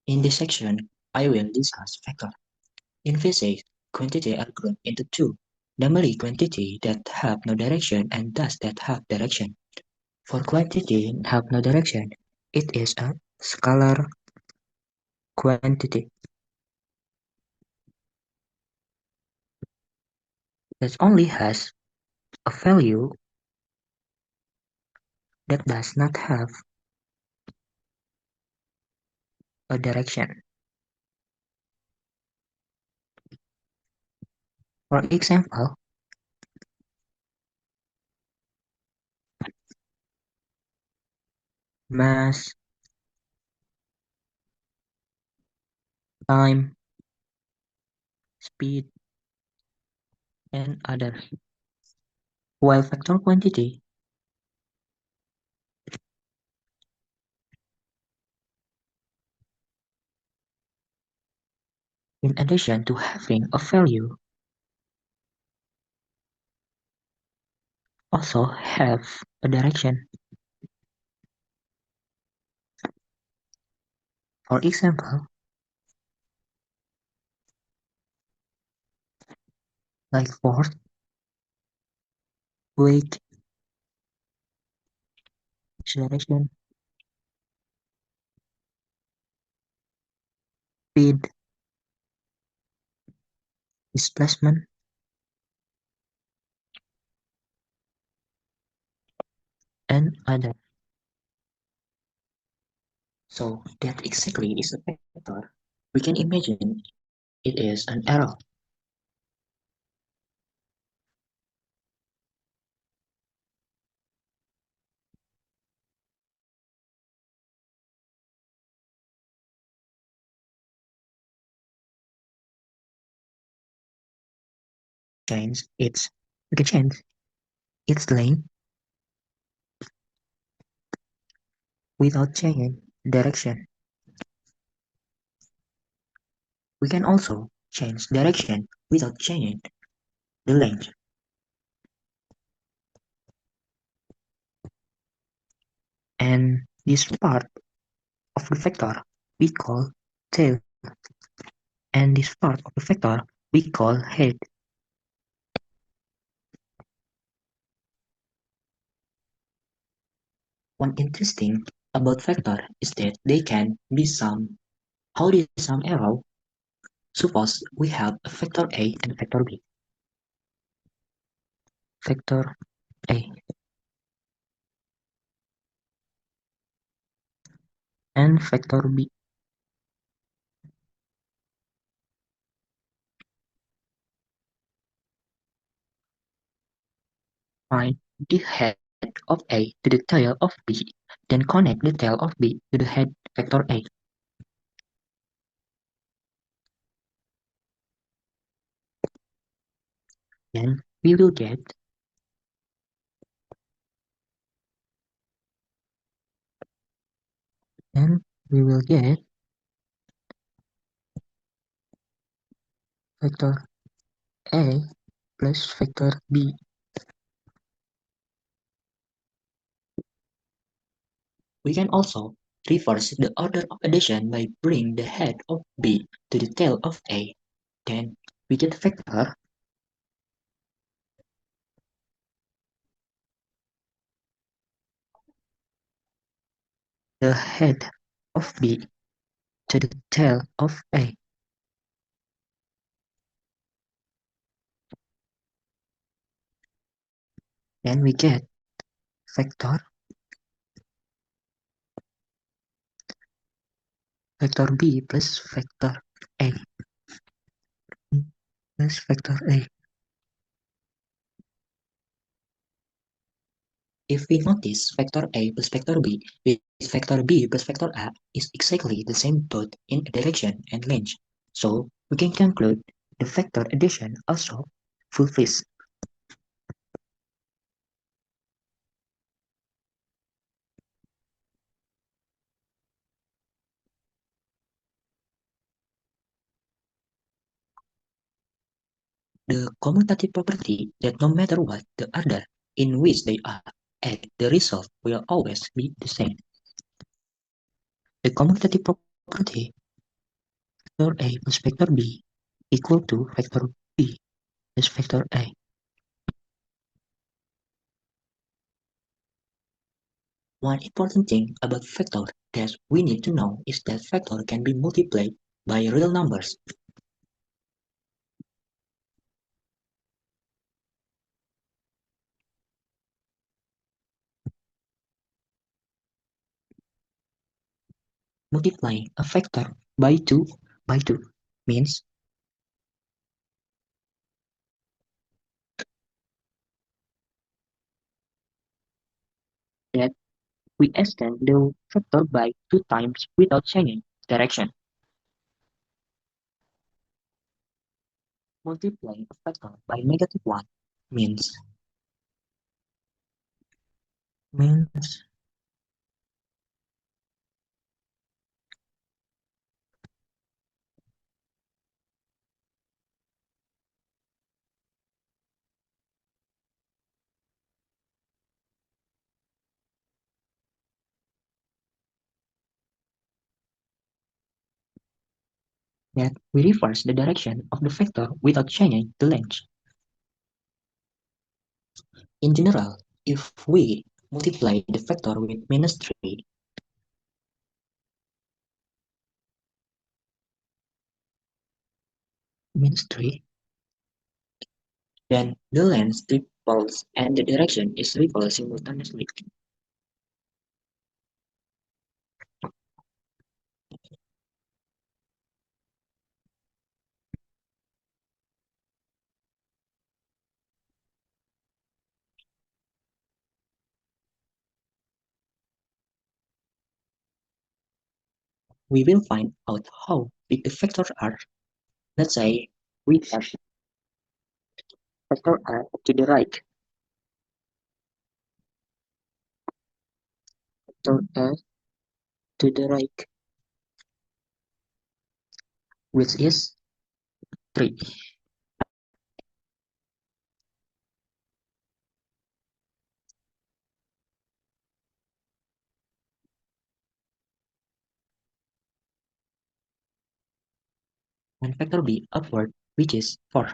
In this section, I will discuss factors. In physics, quantity are grouped into two, namely quantity that have no direction and thus that have direction. For quantity have no direction, it is a scalar quantity that only has a value that does not have a direction. For example, mass, time, speed, and others. While vector quantity in addition to having a value, also have a direction. For example, like force, weight, acceleration, speed, displacement, and other. So that exactly is a vector. We can imagine it is an arrow. Change its we can change its length without changing direction. We can also change direction without changing the length. And this part of the vector we call tail, and this part of the vector we call head. One interesting about vector is that they can be summed. How do you sum arrow? Suppose we have a vector A and vector B. Vector A and vector B. Find the head of A to the tail of B, then connect the tail of B to the head vector A. Then we will get then we will get vector A plus vector B. We can also reverse the order of addition by bringing the head of B to the tail of A. Then we get vector the head of B to the tail of A. Then we get vector vector B plus vector A plus vector A. If we notice vector A plus vector B with vector B plus vector A is exactly the same both in direction and length, so we can conclude the vector addition also fulfills. The commutative property that no matter what the order in which they are at, the result will always be the same. The commutative property vector A plus vector B equal to vector B plus vector A. One important thing about vector that we need to know is that vector can be multiplied by real numbers. Multiplying a vector by 2 means that we extend the vector by 2 times without changing direction. Multiplying a factor by -1 means means that we reverse the direction of the vector without changing the length. In general, if we multiply the vector with -3, -3, then the length triples and the direction is reversed simultaneously. We will find out how big the vectors are. Let's say we have vector r to the right, vector r to the right, which is 3. And vector b upward, which is 4.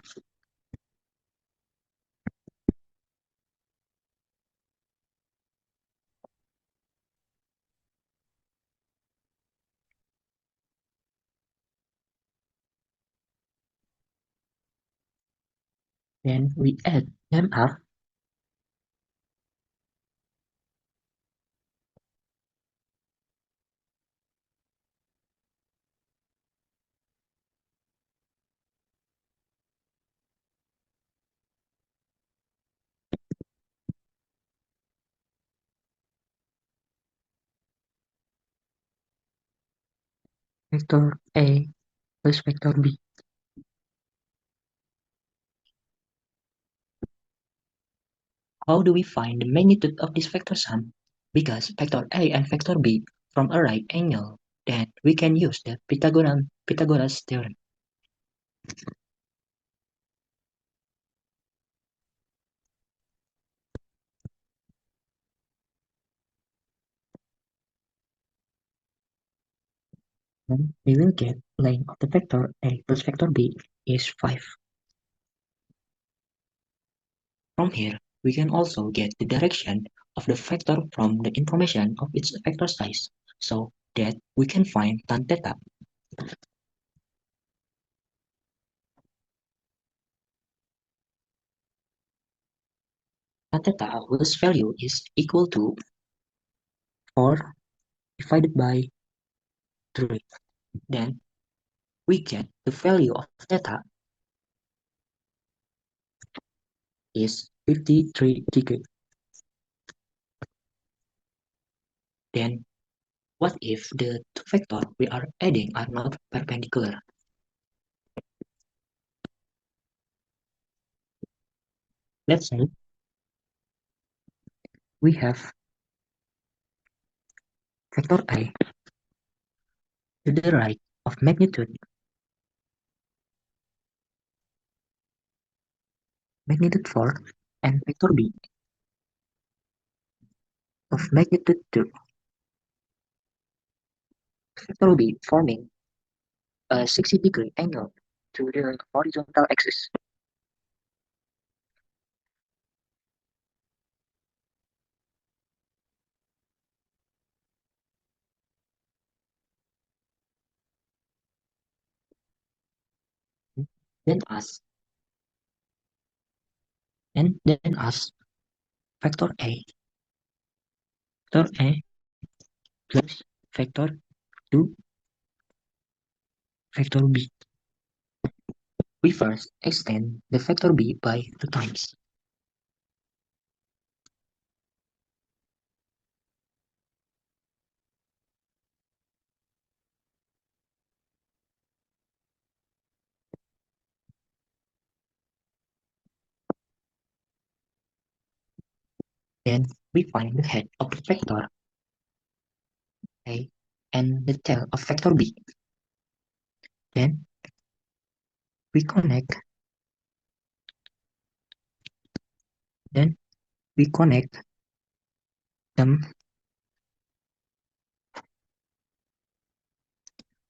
Then we add them up. Vector a plus vector b. How do we find the magnitude of this vector sum? Because vector a and vector b from a right angle, then we can use the Pythagoras theorem. Then we will get length of the vector a plus vector b is 5. From here, we can also get the direction of the vector from the information of its vector size, so that we can find tan theta. Tan theta whose value is equal to 4 divided by 3. Then we get the value of theta is 53 degrees. Then what if the two vectors we are adding are not perpendicular? Let's say we have vector I to the right of magnitude 4 and vector B of magnitude 2. Vector B forming a 60-degree angle to the horizontal axis. Then as then as factor A plus factor 2 factor B. We first extend the factor B by 2 times. Then we find the head of the factor A and the tail of factor B. Then we connect then we connect them.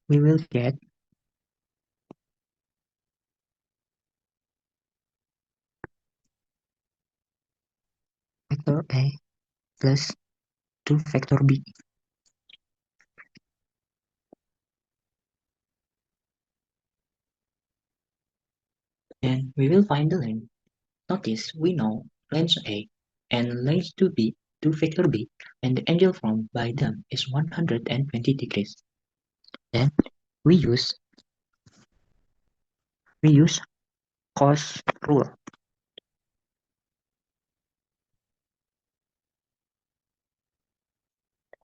We will get factor A plus 2 factor B. Then we will find the length. Notice we know length A and length 2B, 2 factor B, and the angle formed by them is 120 degrees. Then we use we use cos rule.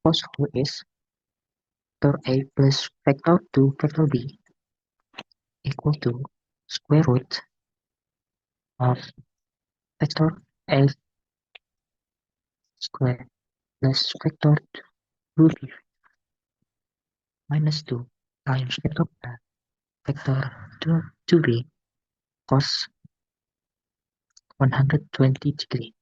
Cos rule is factor A plus factor 2 factor B equal to square root of factor A square plus factor 2B minus 2 times factor 2B cos 120 degree.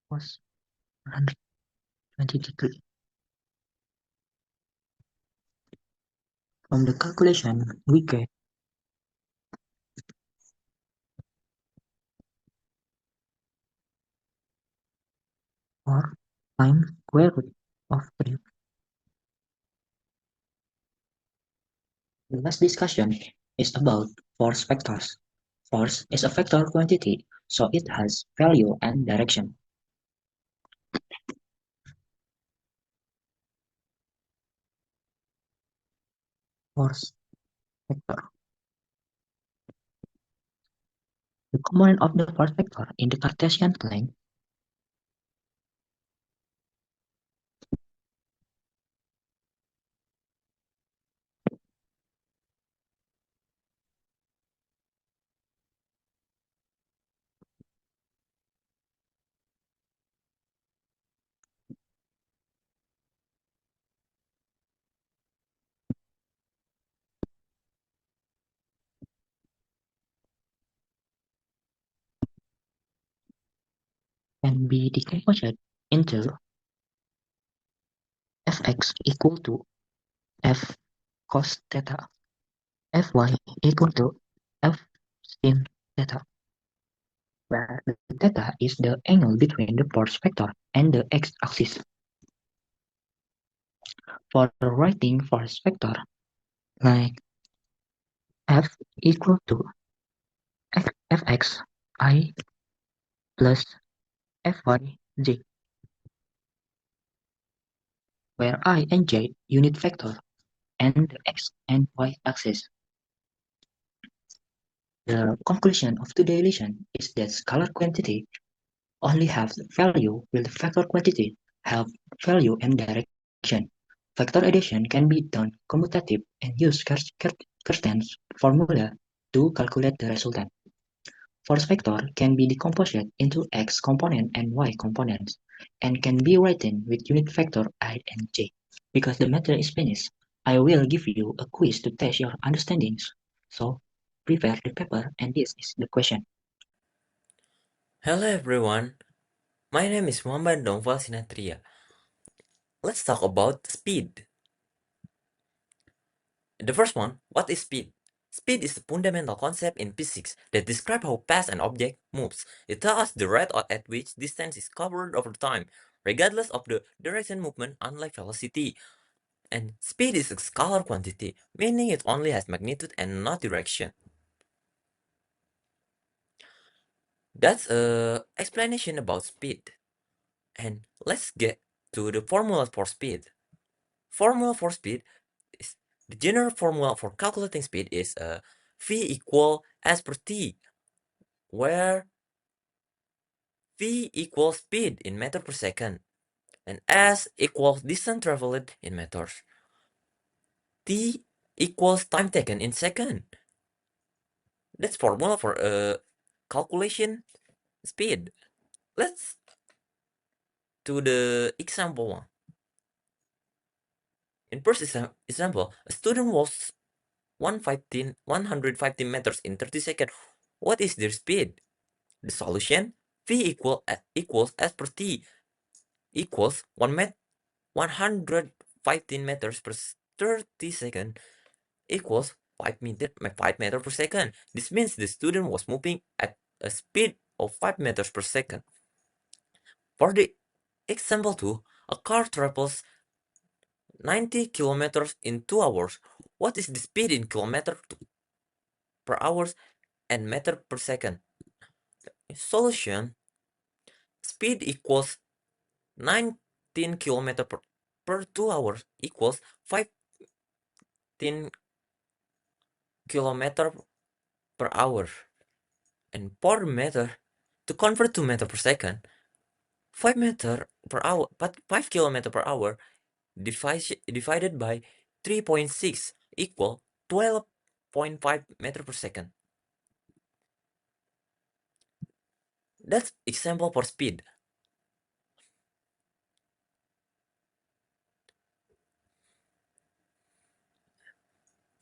Cos 120 degree. From the calculation, we get or times square root of 3. The last discussion is about force vectors. Force is a vector quantity, so it has value and direction. Force vector. The component of the force vector in the Cartesian plane can be decomposed into Fx equal to F cos theta, Fy equal to F sin theta, where the theta is the angle between the force vector and the x-axis. For writing force vector, like F equal to Fx I plus Fy j, where I and j unit vector and the x and y axis. The conclusion of today's lesson is that scalar quantity only have value while the vector quantity have value and direction. Vector addition can be done commutative and use Kersten's formula to calculate the resultant. Force vector can be decomposed into x component and y components, and can be written with unit vector I and j. Because the matter is finished, I will give you a quiz to test your understandings. So, prepare the paper and this is the question. Hello everyone, my name is Muhammad Noval Sinatria. Let's talk about speed. The first one, what is speed? Speed is a fundamental concept in physics that describes how fast an object moves. It tells us the rate at which distance is covered over time, regardless of the direction movement, unlike velocity. And speed is a scalar quantity, meaning it only has magnitude and not direction. That's a explanation about speed. And let's get to the formula for speed. Formula for speed is the general formula for calculating speed is v equal s per t, where v equals speed in meter per second and s equals distance traveled in meters. T equals time taken in second. That's formula for calculation speed. Let's to the example one. In first example, a student walks 115 meters in 30 seconds. What is their speed? The solution v equals s per t equals 115 meters per 30 second equals 5 meter per second. This means the student was moving at a speed of 5 meters per second. For the example 2, a car travels 90 kilometers in 2 hours. What is the speed in kilometer per hour and meter per second? Solution speed equals 19 kilometer per 2 hours equals 15 kilometer per hour. And per meter, to convert to meter per second, 5 meter per hour, but 5 kilometer per hour divided by 3.6 equal 12.5 meter per second. That's example for speed.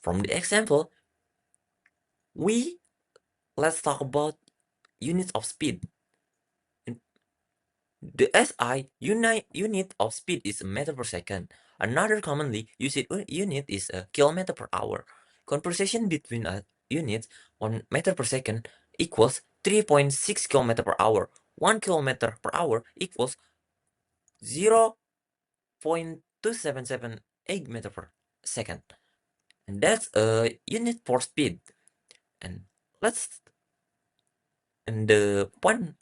From the example, let's talk about units of speed. The SI unit of speed is a meter per second. Another commonly used unit is a kilometer per hour. Conversation between units 1 meter per second equals 3.6 kilometer per hour. 1 kilometer per hour equals 0.2778 meter per second. And that's a unit for speed. And let's and the point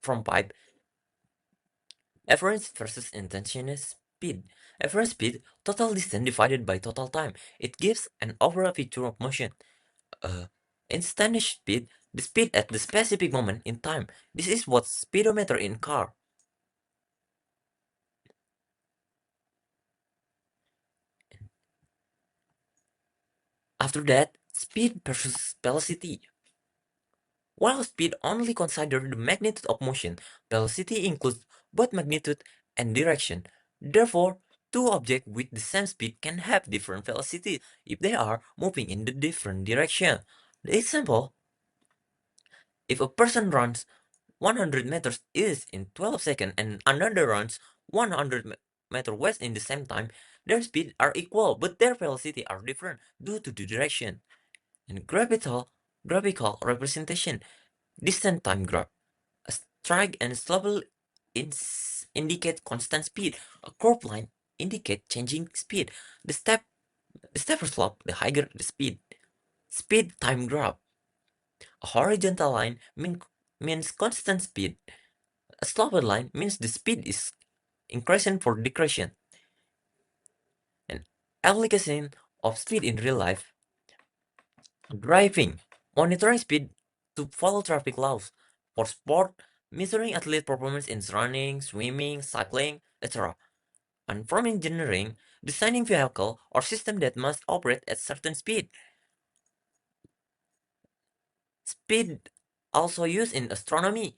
from pipe average versus instantaneous speed. Average speed, total distance divided by total time. It gives an overall picture of motion. Instantaneous speed, the speed at the specific moment in time. This is what speedometer in car. After that, speed versus velocity. While speed only considers the magnitude of motion, velocity includes both magnitude and direction. Therefore, two objects with the same speed can have different velocity if they are moving in the different direction. The example, if a person runs 100 meters east in 12 seconds and another runs 100 meters west in the same time, their speed are equal but their velocity are different due to the direction. And graphical representation, distance time graph. A strike and slope indicate constant speed. A curved line indicate changing speed. The steeper slope, the higher the speed. Speed time graph. A horizontal line means constant speed. A sloped line means the speed is increasing for decreasing. An application of speed in real life. Driving. Monitoring speed to follow traffic laws. For sport, measuring athlete performance in running, swimming, cycling, etc. And from engineering, designing vehicle or system that must operate at certain speed. Speed also used in astronomy,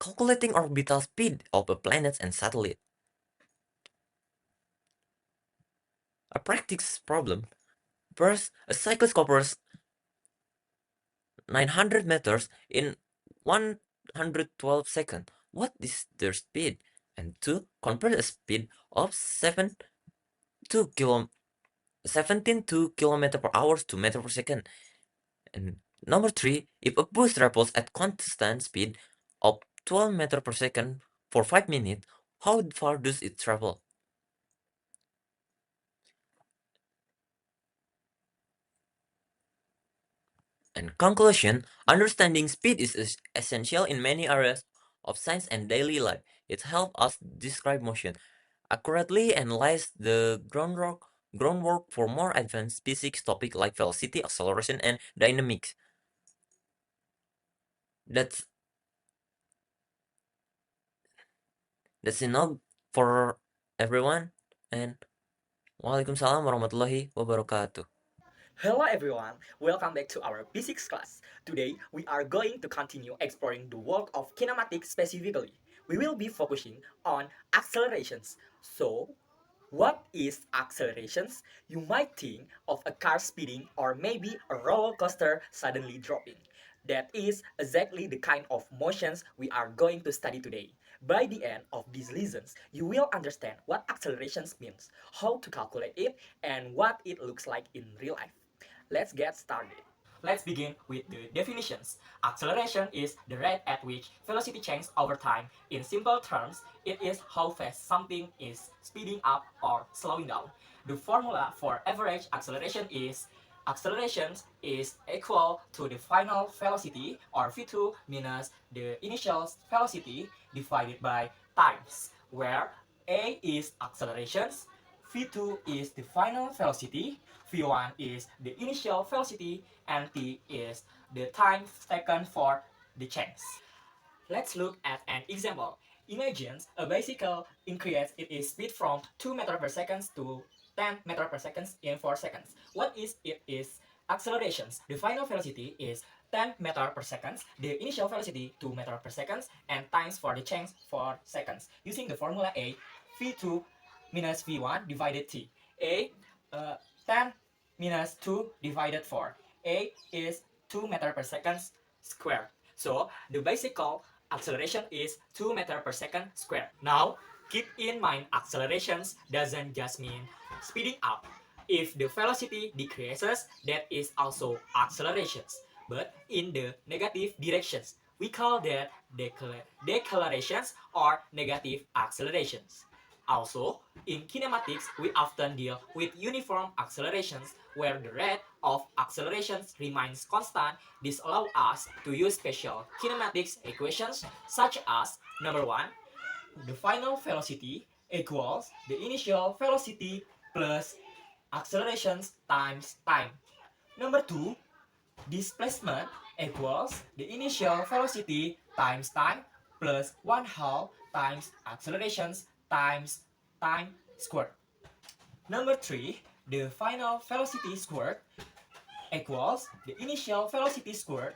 calculating orbital speed of the planets and satellites. A practice problem. First, a cyclist covers 900 meters in 112 seconds. What is their speed? And two, convert a speed of 17 kilometer per hour to meter per second. And number three, if a bus travels at constant speed of 12 meter per second for 5 minutes, how far does it travel? And conclusion, understanding speed is essential in many areas of science and daily life. It helps us describe motion accurately and lays the groundwork for more advanced physics topics like velocity, acceleration, and dynamics. That's enough for everyone. And Waalaikumsalam warahmatullahi wabarakatuh. Hello everyone, welcome back to our physics class. Today we are going to continue exploring the world of kinematics specifically. We will be focusing on accelerations. So, what is accelerations? You might think of a car speeding or maybe a roller coaster suddenly dropping. That is exactly the kind of motions we are going to study today. By the end of these lessons, you will understand what accelerations means, how to calculate it, and what it looks like in real life. Let's get started. Let's begin with the definitions. Acceleration is the rate at which velocity changes over time. In simple terms, it is how fast something is speeding up or slowing down. The formula for average acceleration is accelerations is equal to the final velocity or v2 minus the initial velocity divided by times, where a is accelerations, v2 is the final velocity, v1 is the initial velocity, and t is the time taken for the change. Let's look at an example. Imagine a bicycle increases its speed from 2 meters per second to 10 meters per second in 4 seconds. What is it is accelerations? The final velocity is 10 meters per second, the initial velocity 2 meters per second, and times for the change 4 seconds. Using the formula A, v2 minus v1 divided t. A, 10 minus 2 divided 4. A is 2 meters per second squared. So the bicycle acceleration is 2 meters per second squared. Now, keep in mind accelerations doesn't just mean speeding up. If the velocity decreases, that is also accelerations, but in the negative directions. We call that decelerations or negative accelerations. Also, in kinematics, we often deal with uniform accelerations where the rate of accelerations remains constant. This allows us to use special kinematics equations such as number 1, the final velocity equals the initial velocity plus accelerations times time. Number 2, displacement equals the initial velocity times time plus 1/2 times accelerations times time squared. Number 3, the final velocity squared equals the initial velocity squared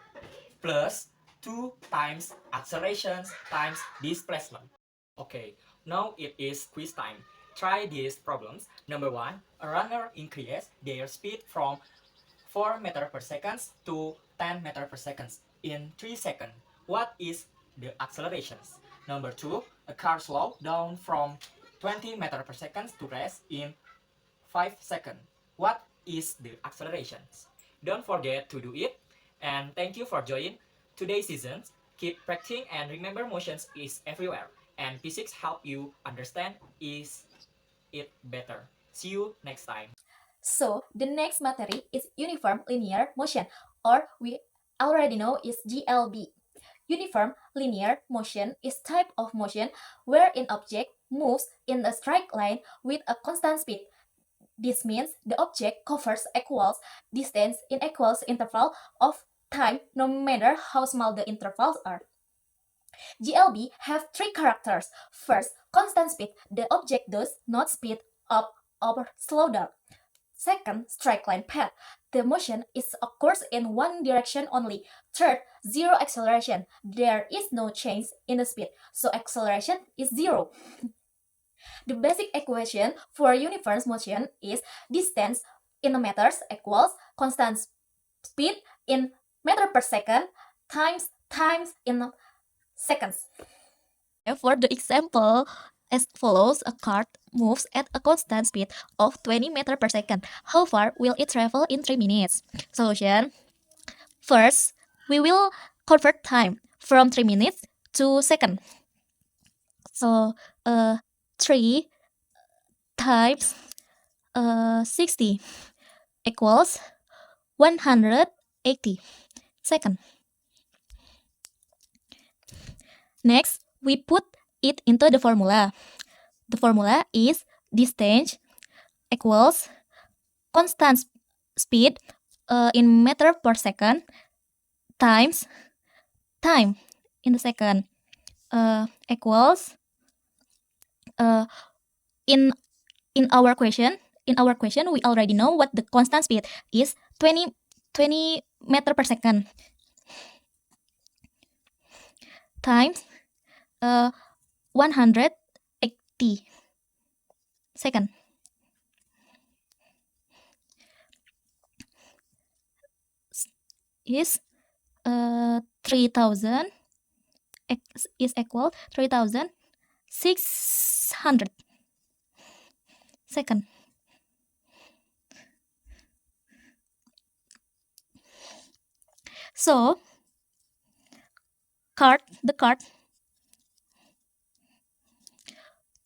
plus 2 times accelerations times displacement. Okay, now it is quiz time. Try these problems. Number 1, a runner increases their speed from 4 meters per second to 10 meters per second in 3 seconds. What is the accelerations? Number 2, a car slows down from 20 meters per second to rest in 5 seconds. What is the accelerations? Don't forget to do it. And thank you for joining today's season. Keep practicing and remember motions is everywhere. And physics help you understand is it better. See you next time. So the next material is uniform linear motion, or we already know is GLB. Uniform linear motion is type of motion where an object moves in a straight line with a constant speed. This means the object covers equal distance in equal interval of time no matter how small the intervals are. GLB have three characters. First, constant speed. The object does not speed up or slow down. Second, straight line path. The motion is occurs in one direction only. Third, zero acceleration. There is no change in the speed, so acceleration is zero. The basic equation for uniform motion is distance in meters equals constant speed in meter per second times in seconds. For the example as follows, a car moves at a constant speed of 20 meters per second. How far will it travel in 3 minutes? Solution. First, we will convert time from 3 minutes to second. So, 3 times 60 equals 180 seconds. Next, we put it into the formula. The formula is distance equals constant speed in meter per second times time in the second equals in our question we already know what the constant speed is 20 meter per second times 180 second. Is 3000 is equal 3600 second. So the cart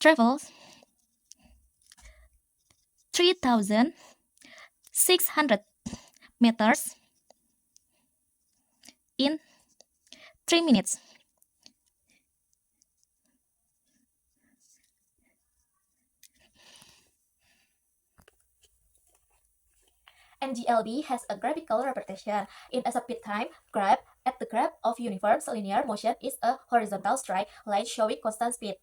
travels 3600 meters in 3 minutes. NGLB has a graphical representation. In a speed time graph, at the graph of uniform linear motion is a horizontal straight line showing constant speed.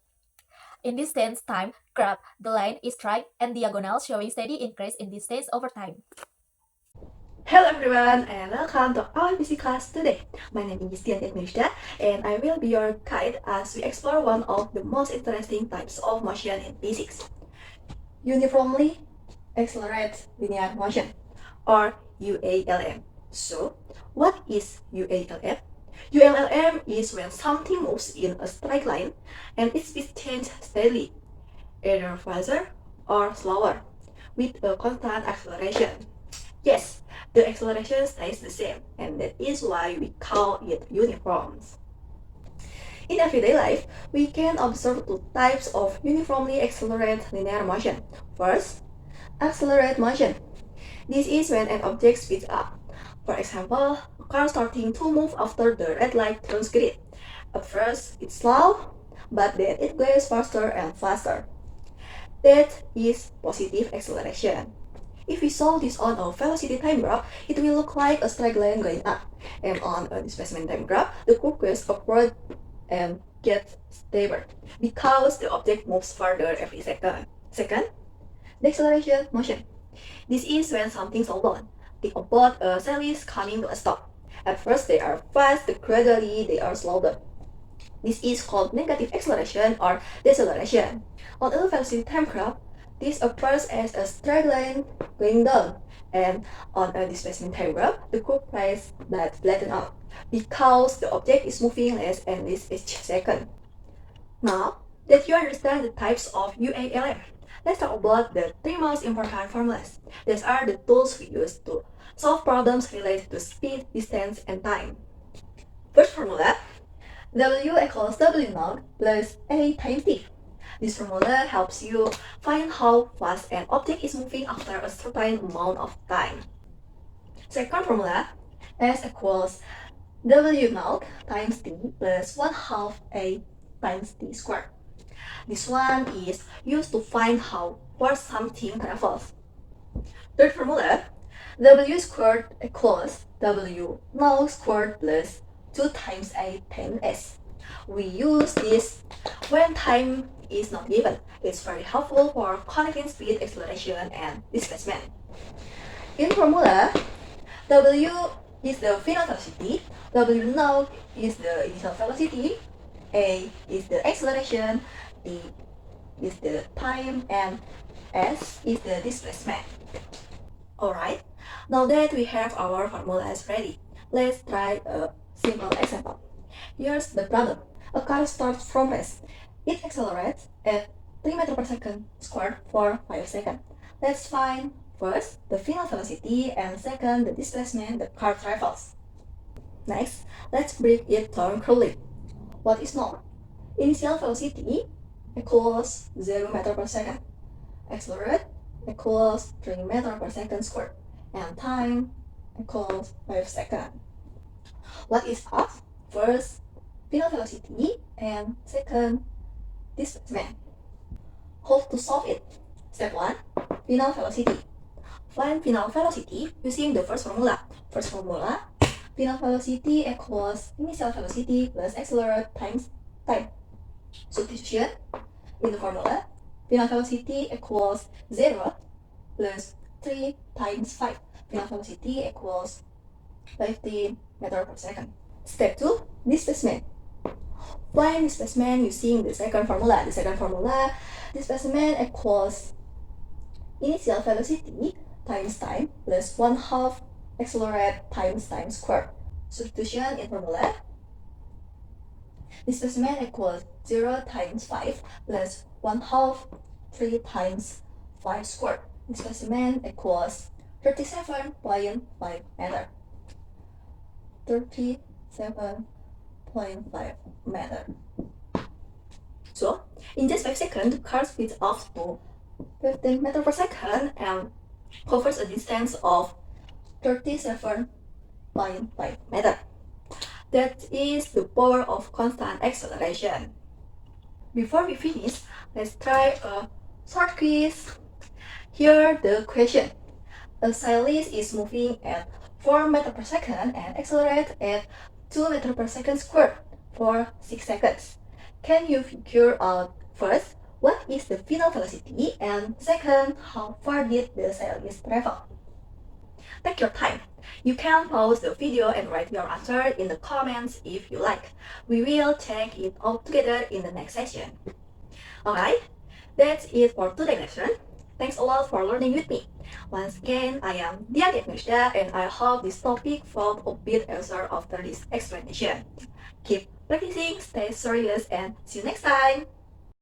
In distance time graph, the line is straight and diagonal showing steady increase in distance over time. Hello everyone and welcome to our PC class today. My name is Dian Mirza and I will be your guide as we explore one of the most interesting types of motion in physics, uniformly accelerated linear motion, or UALM. So, what is UALM? UALM is when something moves in a straight line and its speed changes steadily, either faster or slower, with a constant acceleration. Yes, the acceleration stays the same, and that is why we call it uniform. In everyday life, we can observe two types of uniformly accelerated linear motion. First, accelerated motion. This is when an object speeds up. For example, a car starting to move after the red light turns green. At first, it's slow, but then it goes faster and faster. That is positive acceleration. If we solve this on a velocity time graph, it will look like a straight line going up. And on a displacement time graph, the curve goes upward and gets steeper because the object moves further every second. Second, deceleration motion. This is when something slows down. Think about a cyclist coming to a stop. At first they are fast, but gradually they are slowed down. This is called negative acceleration or deceleration. On a velocity time graph, this appears as a straight line going down, and on a displacement time graph, the curve lies but flatten out because the object is moving less and less each second. Now that you understand the types of UALM, let's talk about the three most important formulas. These are the tools we use to solve problems related to speed, distance, and time. First formula, W equals W naught plus A times T. This formula helps you find how fast an object is moving after a certain amount of time. Second formula, S equals W naught times T plus 1/2 A times T squared. This one is used to find how fast something travels. Third formula, W squared equals W naught squared plus 2 times A times S. We use this when time is not given. It's very helpful for connecting speed, acceleration, and displacement. In formula, W is the final velocity, W naught is the initial velocity, A is the acceleration, T is the time and s is the displacement. Alright, now that we have our formulas ready, let's try a simple example. Here's the problem. A car starts from rest. It accelerates at 3 meters per second squared for 5 seconds. Let's find first the final velocity and second the displacement the car travels. Next, let's break it down clearly. What is known? Initial velocity equals 0 meter per second. Accelerate equals 3 meter per second squared. And time equals 5 seconds. What is up? First, final velocity and second, displacement. How to solve it? Step 1. Final velocity. Find final velocity using the first formula. First formula, final velocity equals initial velocity plus accelerate times time. Substitution in the formula, final velocity equals 0 plus 3 times 5. Final velocity equals 15 meters per second. Step 2, displacement. Find displacement using the second formula. The second formula, displacement equals initial velocity times time plus 1/2 accelerate times time squared. Substitution in formula, displacement equals 0 times 5 plus 1/2 3 times 5 squared. Displacement equals 37.5 meter. 37.5 meter. So, in just 5 seconds, the car speeds up to 15 meters per second and covers a distance of 37.5 meter. That is the power of constant acceleration. Before we finish, let's try a short quiz. Here the question. A cyclist is moving at 4 meters per second and accelerates at 2 meters per second squared for 6 seconds. Can you figure out first what is the final velocity and second how far did the cyclist travel? Take your time. You can pause the video and write your answer in the comments if you like. We will check it all together in the next session. Alright, that's it for today's lesson. Thanks a lot for learning with me. Once again, I am Dian Agnusia and I hope this topic felt a bit easier after this explanation. Keep practicing, stay serious, and see you next time!